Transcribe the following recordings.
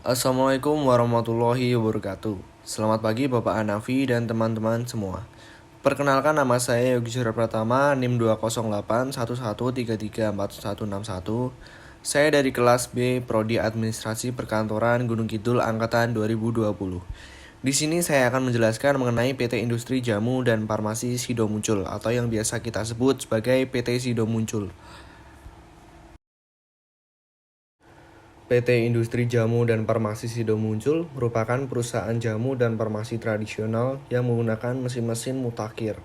Assalamualaikum warahmatullahi wabarakatuh. Selamat pagi Bapak Hanafi dan teman-teman semua. Perkenalkan, nama saya Yogi Surya Pratama, NIM 20811334161. Saya dari kelas B, Prodi Administrasi Perkantoran Gunung Kidul angkatan 2020. Di sini saya akan menjelaskan mengenai PT Industri Jamu dan Farmasi Sido Muncul atau yang biasa kita sebut sebagai PT Sido Muncul. PT Industri Jamu dan Farmasi Sido Muncul merupakan perusahaan jamu dan farmasi tradisional yang menggunakan mesin-mesin mutakhir.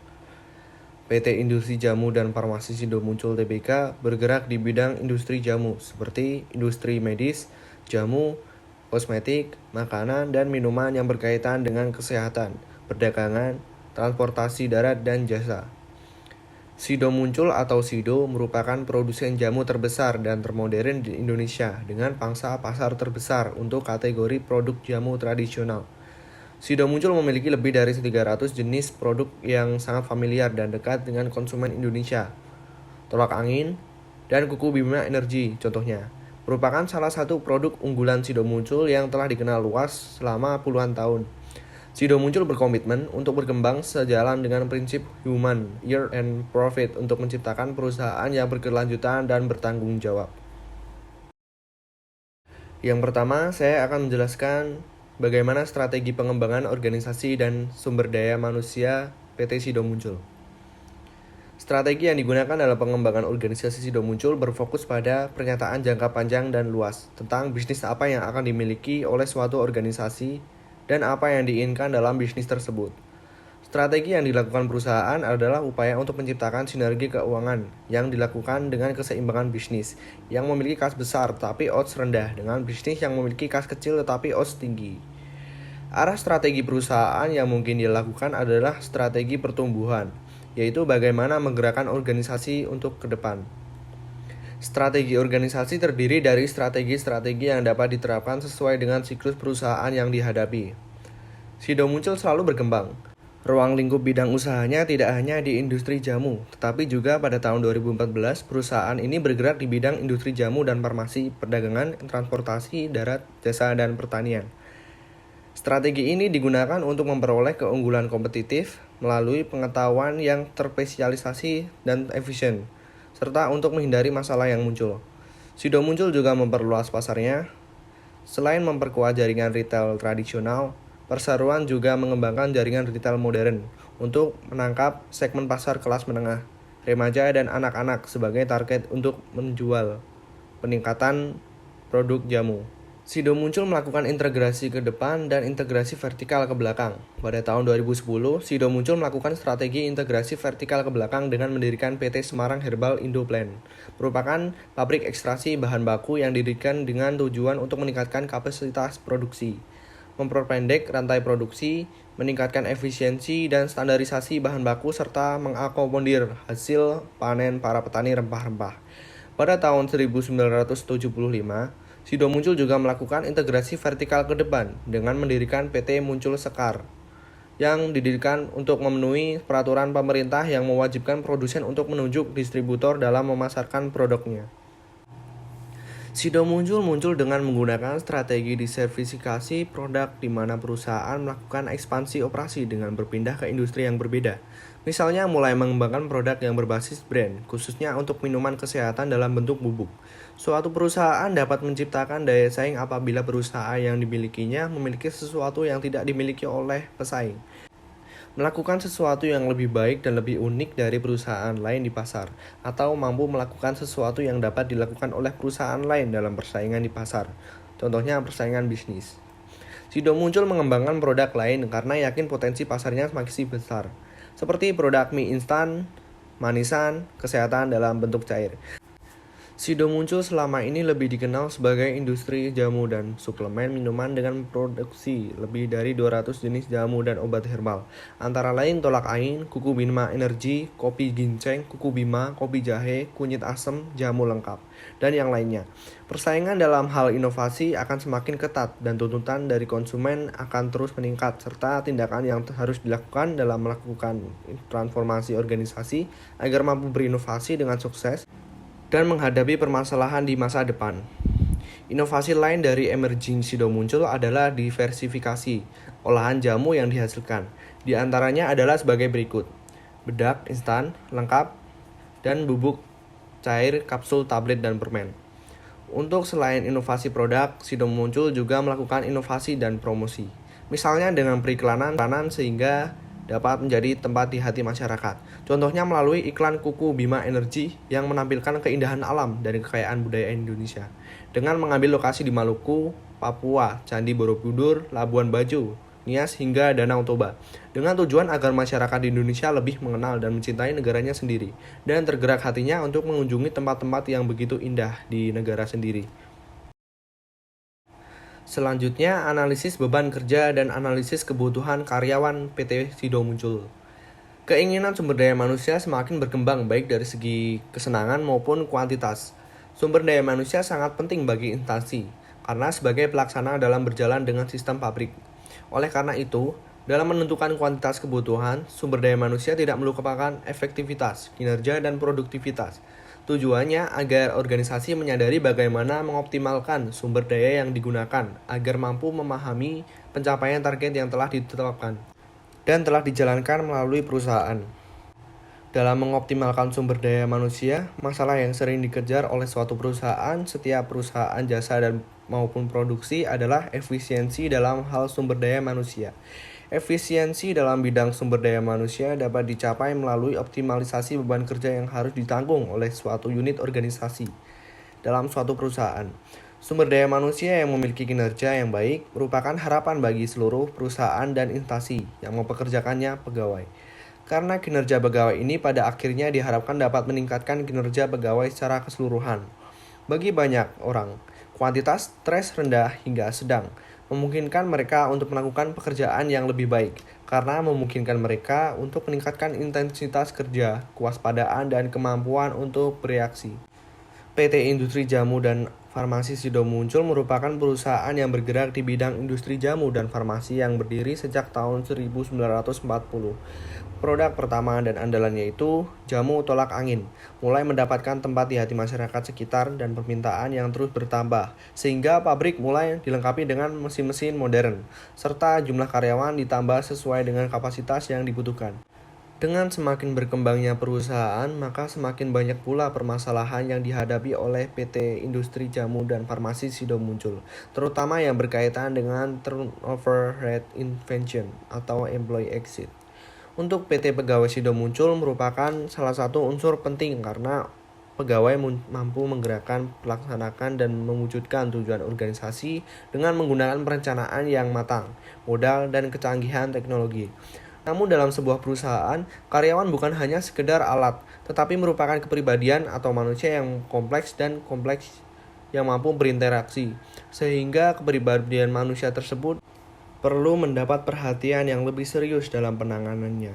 PT Industri Jamu dan Farmasi Sido Muncul Tbk bergerak di bidang industri jamu seperti industri medis, jamu, kosmetik, makanan, dan minuman yang berkaitan dengan kesehatan, perdagangan, transportasi darat, dan jasa. Sido Muncul atau Sido merupakan produsen jamu terbesar dan termodern di Indonesia dengan pangsa pasar terbesar untuk kategori produk jamu tradisional. Sido Muncul memiliki lebih dari 300 jenis produk yang sangat familiar dan dekat dengan konsumen Indonesia. Tolak angin dan kuku Bima Energi contohnya merupakan salah satu produk unggulan Sido Muncul yang telah dikenal luas selama puluhan tahun. Sido Muncul berkomitmen untuk berkembang sejalan dengan prinsip human, year, and profit untuk menciptakan perusahaan yang berkelanjutan dan bertanggung jawab. Yang pertama, saya akan menjelaskan bagaimana strategi pengembangan organisasi dan sumber daya manusia PT Sido Muncul. Strategi yang digunakan dalam pengembangan organisasi Sido Muncul berfokus pada pernyataan jangka panjang dan luas tentang bisnis apa yang akan dimiliki oleh suatu organisasi dan apa yang diinginkan dalam bisnis tersebut. Strategi yang dilakukan perusahaan adalah upaya untuk menciptakan sinergi keuangan yang dilakukan dengan keseimbangan bisnis yang memiliki kas besar tetapi odds rendah dengan bisnis yang memiliki kas kecil tetapi odds tinggi. Arah strategi perusahaan yang mungkin dilakukan adalah strategi pertumbuhan, yaitu bagaimana menggerakkan organisasi untuk ke depan. Strategi organisasi terdiri dari strategi-strategi yang dapat diterapkan sesuai dengan siklus perusahaan yang dihadapi. Sido Muncul selalu berkembang. Ruang lingkup bidang usahanya tidak hanya di industri jamu, tetapi juga pada tahun 2014 perusahaan ini bergerak di bidang industri jamu dan farmasi, perdagangan, transportasi, darat, jasa, dan pertanian. Strategi ini digunakan untuk memperoleh keunggulan kompetitif melalui pengetahuan yang terspesialisasi dan efisien, serta untuk menghindari masalah yang muncul. Sido Muncul juga memperluas pasarnya. Selain memperkuat jaringan retail tradisional, perseroan juga mengembangkan jaringan retail modern untuk menangkap segmen pasar kelas menengah, remaja, dan anak-anak sebagai target untuk menjual peningkatan produk jamu. Sido Muncul melakukan integrasi ke depan dan integrasi vertikal ke belakang. Pada tahun 2010, Sido Muncul melakukan strategi integrasi vertikal ke belakang dengan mendirikan PT Semarang Herbal Indoplant, merupakan pabrik ekstraksi bahan baku yang didirikan dengan tujuan untuk meningkatkan kapasitas produksi, memperpendek rantai produksi, meningkatkan efisiensi dan standarisasi bahan baku, serta mengakomodir hasil panen para petani rempah-rempah. Pada tahun 1975, Sido Muncul juga melakukan integrasi vertikal ke depan dengan mendirikan PT Muncul Sekar yang didirikan untuk memenuhi peraturan pemerintah yang mewajibkan produsen untuk menunjuk distributor dalam memasarkan produknya. Sido muncul dengan menggunakan strategi diversifikasi produk di mana perusahaan melakukan ekspansi operasi dengan berpindah ke industri yang berbeda. Misalnya mulai mengembangkan produk yang berbasis brand, khususnya untuk minuman kesehatan dalam bentuk bubuk. Suatu perusahaan dapat menciptakan daya saing apabila perusahaan yang dimilikinya memiliki sesuatu yang tidak dimiliki oleh pesaing. Melakukan sesuatu yang lebih baik dan lebih unik dari perusahaan lain di pasar, atau mampu melakukan sesuatu yang dapat dilakukan oleh perusahaan lain dalam persaingan di pasar. Contohnya persaingan bisnis. Sido Muncul mengembangkan produk lain karena yakin potensi pasarnya semakin besar, seperti produk mie instan, manisan, kesehatan dalam bentuk cair. Sido Muncul selama ini lebih dikenal sebagai industri jamu dan suplemen minuman dengan produksi lebih dari 200 jenis jamu dan obat herbal. Antara lain tolak angin, kuku Bima Energi, kopi ginseng, kuku Bima, kopi jahe, kunyit asem, jamu lengkap, dan yang lainnya. Persaingan dalam hal inovasi akan semakin ketat dan tuntutan dari konsumen akan terus meningkat, serta tindakan yang harus dilakukan dalam melakukan transformasi organisasi agar mampu berinovasi dengan sukses dan menghadapi permasalahan di masa depan. Inovasi lain dari emerging Sido Muncul adalah diversifikasi olahan jamu yang dihasilkan. Di antaranya adalah sebagai berikut: bedak instan, lengkap, dan bubuk cair, kapsul, tablet, dan permen. Untuk selain inovasi produk, Sido Muncul juga melakukan inovasi dan promosi. Misalnya dengan periklanan sehingga dapat menjadi tempat di hati masyarakat. Contohnya melalui iklan kuku Bima Energi yang menampilkan keindahan alam dan kekayaan budaya Indonesia. Dengan mengambil lokasi di Maluku, Papua, Candi Borobudur, Labuan Bajo, Nias, hingga Danau Toba. Dengan tujuan agar masyarakat di Indonesia lebih mengenal dan mencintai negaranya sendiri, dan tergerak hatinya untuk mengunjungi tempat-tempat yang begitu indah di negara sendiri. Selanjutnya, analisis beban kerja dan analisis kebutuhan karyawan PT Sido Muncul. Keinginan sumber daya manusia semakin berkembang baik dari segi kesenangan maupun kuantitas. Sumber daya manusia sangat penting bagi instansi, karena sebagai pelaksana dalam berjalan dengan sistem pabrik. Oleh karena itu, dalam menentukan kuantitas kebutuhan, sumber daya manusia tidak melupakan efektivitas, kinerja, dan produktivitas. Tujuannya agar organisasi menyadari bagaimana mengoptimalkan sumber daya yang digunakan agar mampu memahami pencapaian target yang telah ditetapkan dan telah dijalankan melalui perusahaan. Dalam mengoptimalkan sumber daya manusia, masalah yang sering dikejar oleh suatu perusahaan, setiap perusahaan jasa dan maupun produksi adalah efisiensi dalam hal sumber daya manusia. Efisiensi dalam bidang sumber daya manusia dapat dicapai melalui optimalisasi beban kerja yang harus ditanggung oleh suatu unit organisasi dalam suatu perusahaan. Sumber daya manusia yang memiliki kinerja yang baik merupakan harapan bagi seluruh perusahaan dan instansi yang mempekerjakannya pegawai. Karena kinerja pegawai ini pada akhirnya diharapkan dapat meningkatkan kinerja pegawai secara keseluruhan. Bagi banyak orang, kuantitas stres rendah hingga sedang memungkinkan mereka untuk melakukan pekerjaan yang lebih baik, karena memungkinkan mereka untuk meningkatkan intensitas kerja, kewaspadaan, dan kemampuan untuk bereaksi. PT Industri Jamu dan Farmasi Sido Muncul merupakan perusahaan yang bergerak di bidang industri jamu dan farmasi yang berdiri sejak tahun 1940. Produk pertama dan andalannya itu jamu tolak angin, mulai mendapatkan tempat di hati masyarakat sekitar dan permintaan yang terus bertambah, sehingga pabrik mulai dilengkapi dengan mesin-mesin modern, serta jumlah karyawan ditambah sesuai dengan kapasitas yang dibutuhkan. Dengan semakin berkembangnya perusahaan, maka semakin banyak pula permasalahan yang dihadapi oleh PT Industri Jamu dan Farmasi Sido Muncul, terutama yang berkaitan dengan turnover rate invention atau employee exit. Untuk PT Pegawai Sido Muncul merupakan salah satu unsur penting karena pegawai mampu menggerakkan, melaksanakan, dan mewujudkan tujuan organisasi dengan menggunakan perencanaan yang matang, modal, dan kecanggihan teknologi. Namun dalam sebuah perusahaan, karyawan bukan hanya sekedar alat, tetapi merupakan kepribadian atau manusia yang kompleks yang mampu berinteraksi, sehingga kepribadian manusia tersebut perlu mendapat perhatian yang lebih serius dalam penanganannya.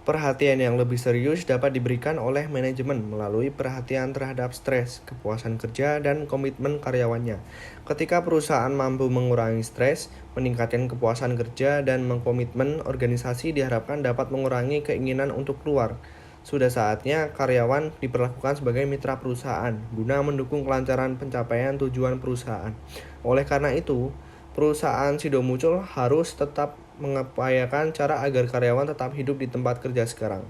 Perhatian yang lebih serius dapat diberikan oleh manajemen melalui perhatian terhadap stres, kepuasan kerja, dan komitmen karyawannya. Ketika perusahaan mampu mengurangi stres, meningkatkan kepuasan kerja, dan mengkomitmen, organisasi diharapkan dapat mengurangi keinginan untuk keluar. Sudah saatnya karyawan diperlakukan sebagai mitra perusahaan guna mendukung kelancaran pencapaian tujuan perusahaan. Oleh karena itu, perusahaan Sido Muncul harus tetap mengupayakan cara agar karyawan tetap hidup di tempat kerja sekarang.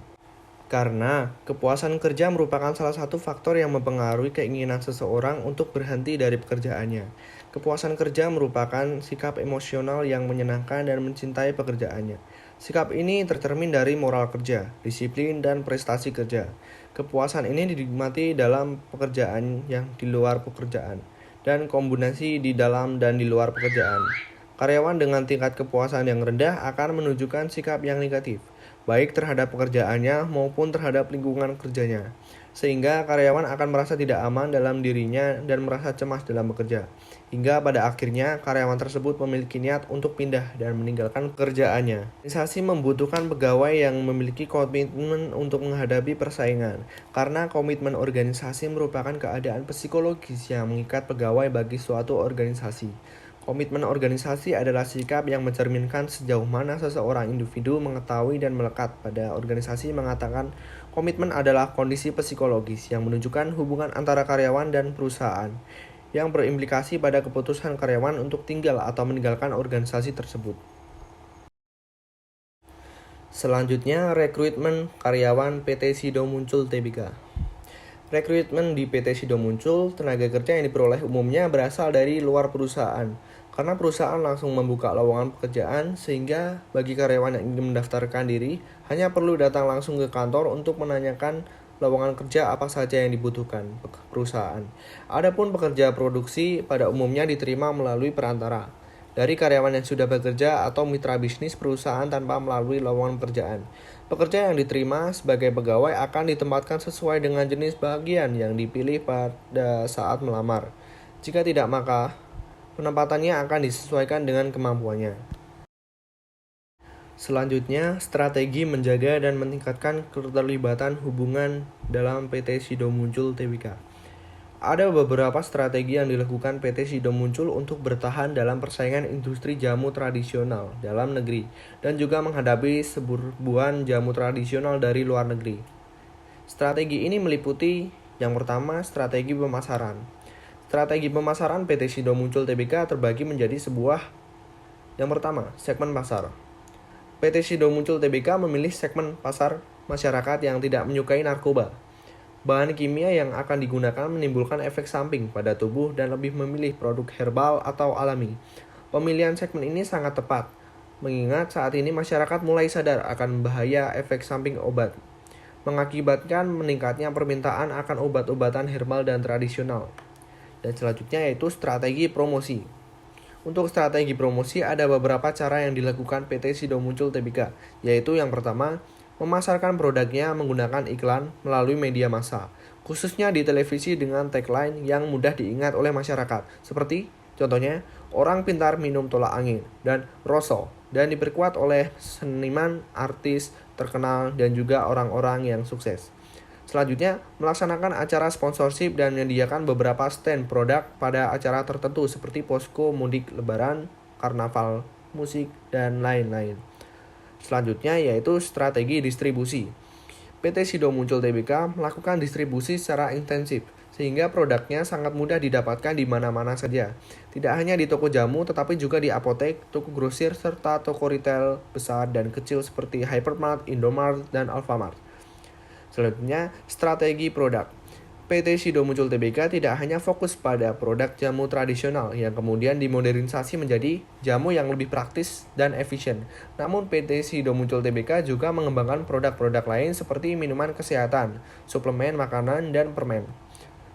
Karena kepuasan kerja merupakan salah satu faktor yang mempengaruhi keinginan seseorang untuk berhenti dari pekerjaannya. Kepuasan kerja merupakan sikap emosional yang menyenangkan dan mencintai pekerjaannya. Sikap ini tercermin dari moral kerja, disiplin, dan prestasi kerja. Kepuasan ini dinikmati dalam pekerjaan yang di luar pekerjaan, dan kombinasi di dalam dan di luar pekerjaan. Karyawan dengan tingkat kepuasan yang rendah akan menunjukkan sikap yang negatif, baik terhadap pekerjaannya maupun terhadap lingkungan kerjanya, sehingga karyawan akan merasa tidak aman dalam dirinya dan merasa cemas dalam bekerja, hingga pada akhirnya karyawan tersebut memiliki niat untuk pindah dan meninggalkan pekerjaannya. Organisasi membutuhkan pegawai yang memiliki komitmen untuk menghadapi persaingan, karena komitmen organisasi merupakan keadaan psikologis yang mengikat pegawai bagi suatu organisasi. Komitmen organisasi adalah sikap yang mencerminkan sejauh mana seseorang individu mengetahui dan melekat pada organisasi. Mengatakan komitmen adalah kondisi psikologis yang menunjukkan hubungan antara karyawan dan perusahaan. yang berimplikasi pada keputusan karyawan untuk tinggal atau meninggalkan organisasi tersebut. Selanjutnya, rekrutmen karyawan PT Sido Muncul Tbk. Rekrutmen di PT Sido Muncul, tenaga kerja yang diperoleh umumnya berasal dari luar perusahaan, karena perusahaan langsung membuka lowongan pekerjaan sehingga bagi karyawan yang ingin mendaftarkan diri hanya perlu datang langsung ke kantor untuk menanyakan lowongan kerja apa saja yang dibutuhkan perusahaan. Adapun pekerja produksi pada umumnya diterima melalui perantara dari karyawan yang sudah bekerja atau mitra bisnis perusahaan tanpa melalui lowongan pekerjaan. Pekerja yang diterima sebagai pegawai akan ditempatkan sesuai dengan jenis bagian yang dipilih pada saat melamar. Jika tidak, maka penempatannya akan disesuaikan dengan kemampuannya. Selanjutnya, strategi menjaga dan meningkatkan keterlibatan hubungan dalam PT Sido Muncul Tbk. Ada beberapa strategi yang dilakukan PT Sido Muncul untuk bertahan dalam persaingan industri jamu tradisional dalam negeri dan juga menghadapi serbuan jamu tradisional dari luar negeri. Strategi ini meliputi yang pertama, strategi pemasaran. Strategi pemasaran PT Sido Muncul Tbk terbagi menjadi yang pertama, segmen pasar. PT Sido Muncul Tbk memilih segmen pasar masyarakat yang tidak menyukai narkoba. Bahan kimia yang akan digunakan menimbulkan efek samping pada tubuh dan lebih memilih produk herbal atau alami. Pemilihan segmen ini sangat tepat, mengingat saat ini masyarakat mulai sadar akan bahaya efek samping obat, mengakibatkan meningkatnya permintaan akan obat-obatan herbal dan tradisional. Dan selanjutnya yaitu strategi promosi. Untuk strategi promosi ada beberapa cara yang dilakukan PT Sido Muncul Tbk, yaitu yang pertama, memasarkan produknya menggunakan iklan melalui media massa, khususnya di televisi dengan tagline yang mudah diingat oleh masyarakat, seperti contohnya, orang pintar minum tolak angin, dan Rosso, dan diperkuat oleh seniman, artis, terkenal, dan juga orang-orang yang sukses. Selanjutnya, melaksanakan acara sponsorship dan menyediakan beberapa stand produk pada acara tertentu seperti posko mudik lebaran, karnaval, musik, dan lain-lain. Selanjutnya yaitu strategi distribusi. PT Sido Muncul Tbk melakukan distribusi secara intensif, sehingga produknya sangat mudah didapatkan di mana-mana saja. Tidak hanya di toko jamu, tetapi juga di apotek, toko grosir, serta toko retail besar dan kecil seperti Hypermart, Indomart, dan Alfamart. Selanjutnya, strategi produk. PT Sido Muncul Tbk tidak hanya fokus pada produk jamu tradisional yang kemudian dimodernisasi menjadi jamu yang lebih praktis dan efisien. Namun PT Sido Muncul Tbk juga mengembangkan produk-produk lain seperti minuman kesehatan, suplemen makanan, dan permen.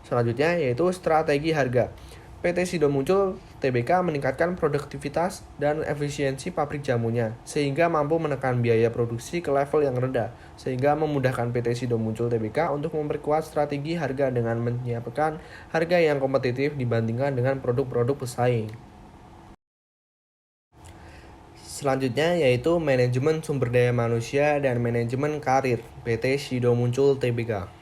Selanjutnya yaitu strategi harga. PT Sido Muncul Tbk meningkatkan produktivitas dan efisiensi pabrik jamunya, sehingga mampu menekan biaya produksi ke level yang rendah, sehingga memudahkan PT Sido Muncul Tbk untuk memperkuat strategi harga dengan menyiapkan harga yang kompetitif dibandingkan dengan produk-produk pesaing. Selanjutnya yaitu manajemen sumber daya manusia dan manajemen karir PT Sido Muncul Tbk.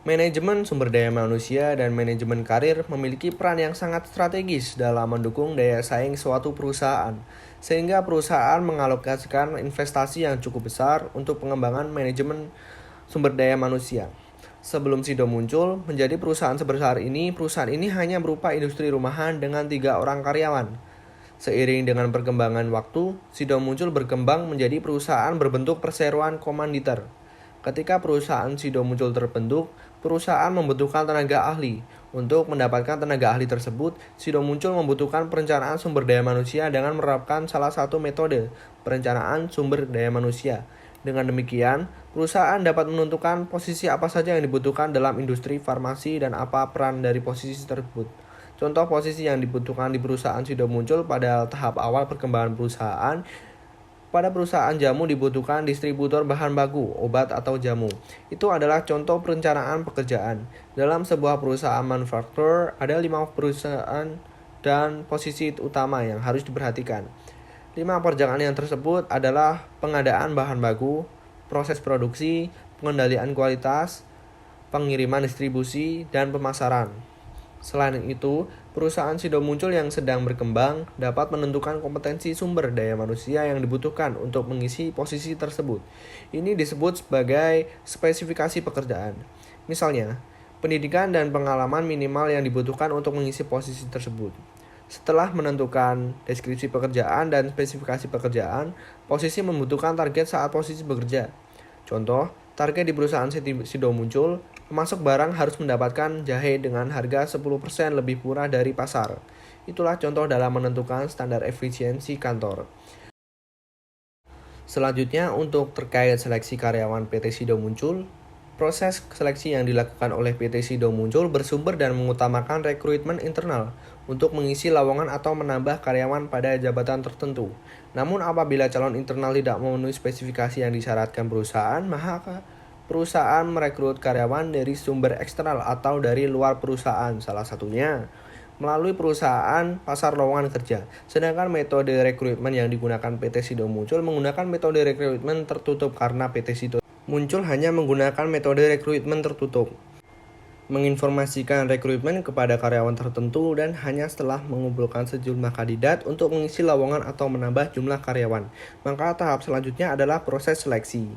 Manajemen sumber daya manusia dan manajemen karir memiliki peran yang sangat strategis dalam mendukung daya saing suatu perusahaan, sehingga perusahaan mengalokasikan investasi yang cukup besar untuk pengembangan manajemen sumber daya manusia. Sebelum Sido muncul menjadi perusahaan sebesar ini, perusahaan ini hanya berupa industri rumahan dengan 3 orang karyawan. Seiring dengan perkembangan waktu, Sido Muncul berkembang menjadi perusahaan berbentuk perseroan komanditer. Ketika perusahaan Sido Muncul terbentuk, perusahaan membutuhkan tenaga ahli. Untuk mendapatkan tenaga ahli tersebut, Sido Muncul membutuhkan perencanaan sumber daya manusia dengan menerapkan salah satu metode, perencanaan sumber daya manusia. Dengan demikian, perusahaan dapat menentukan posisi apa saja yang dibutuhkan dalam industri farmasi dan apa peran dari posisi tersebut. Contoh posisi yang dibutuhkan di perusahaan Sido Muncul pada tahap awal perkembangan perusahaan. Pada perusahaan jamu dibutuhkan distributor bahan baku, obat atau jamu. Itu adalah contoh perencanaan pekerjaan. Dalam sebuah perusahaan manufaktur, ada 5 perusahaan dan posisi utama yang harus diperhatikan. 5 perencanaan yang tersebut adalah pengadaan bahan baku, proses produksi, pengendalian kualitas, pengiriman distribusi, dan pemasaran. Selain itu, perusahaan Sido Muncul yang sedang berkembang dapat menentukan kompetensi sumber daya manusia yang dibutuhkan untuk mengisi posisi tersebut. Ini disebut sebagai spesifikasi pekerjaan. Misalnya, pendidikan dan pengalaman minimal yang dibutuhkan untuk mengisi posisi tersebut. Setelah menentukan deskripsi pekerjaan dan spesifikasi pekerjaan, posisi membutuhkan target saat posisi bekerja. Contoh, target di perusahaan Sido Muncul, pemasok barang harus mendapatkan jahe dengan harga 10% lebih murah dari pasar. Itulah contoh dalam menentukan standar efisiensi kantor. Selanjutnya, untuk terkait seleksi karyawan PT Sido Muncul, proses seleksi yang dilakukan oleh PT Sido Muncul bersumber dan mengutamakan rekrutmen internal untuk mengisi lowongan atau menambah karyawan pada jabatan tertentu. Namun apabila calon internal tidak memenuhi spesifikasi yang disyaratkan perusahaan, maka perusahaan merekrut karyawan dari sumber eksternal atau dari luar perusahaan, salah satunya melalui perusahaan pasar lowongan kerja. Sedangkan metode rekrutmen yang digunakan PT Sido Muncul menggunakan metode rekrutmen tertutup karena PT Sido Muncul hanya menggunakan metode rekrutmen tertutup, menginformasikan rekrutmen kepada karyawan tertentu dan hanya setelah mengumpulkan sejumlah kandidat untuk mengisi lowongan atau menambah jumlah karyawan. Maka tahap selanjutnya adalah proses seleksi.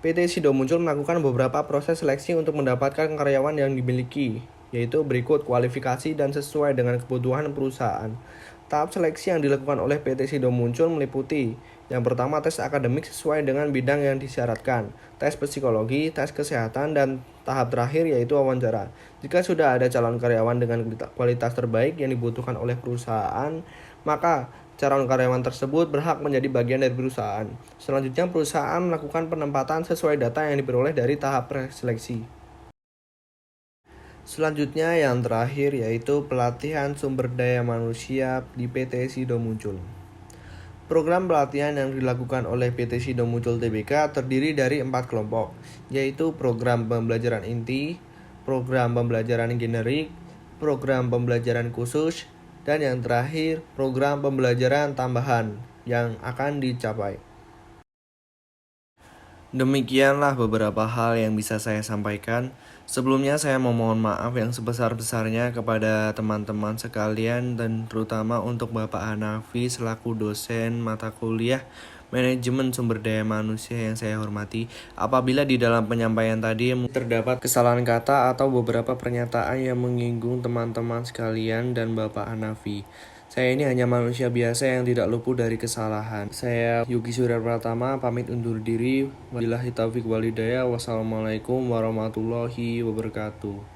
PT Sido Muncul melakukan beberapa proses seleksi untuk mendapatkan karyawan yang dimiliki, yaitu berikut kualifikasi dan sesuai dengan kebutuhan perusahaan. Tahap seleksi yang dilakukan oleh PT Sido Muncul meliputi yang pertama, tes akademik sesuai dengan bidang yang disyaratkan, tes psikologi, tes kesehatan, dan tahap terakhir yaitu wawancara. Jika sudah ada calon karyawan dengan kualitas terbaik yang dibutuhkan oleh perusahaan, maka calon karyawan tersebut berhak menjadi bagian dari perusahaan. Selanjutnya, perusahaan melakukan penempatan sesuai data yang diperoleh dari tahap seleksi. Selanjutnya yang terakhir yaitu pelatihan sumber daya manusia di PT Sido Muncul. Program pelatihan yang dilakukan oleh PT Sido Muncul Tbk terdiri dari 4 kelompok, yaitu program pembelajaran inti, program pembelajaran generik, program pembelajaran khusus, dan yang terakhir program pembelajaran tambahan yang akan dicapai. Demikianlah beberapa hal yang bisa saya sampaikan. Sebelumnya saya memohon maaf yang sebesar-besarnya kepada teman-teman sekalian dan terutama untuk Bapak Hanafi selaku dosen mata kuliah Manajemen Sumber Daya Manusia yang saya hormati. Apabila di dalam penyampaian tadi terdapat kesalahan kata atau beberapa pernyataan yang menyinggung teman-teman sekalian dan Bapak Hanafi, saya ini hanya manusia biasa yang tidak luput dari kesalahan. Saya Yuki Surya Pratama pamit undur diri. Wabillahi taufiq walhidayah. Wassalamualaikum warahmatullahi wabarakatuh.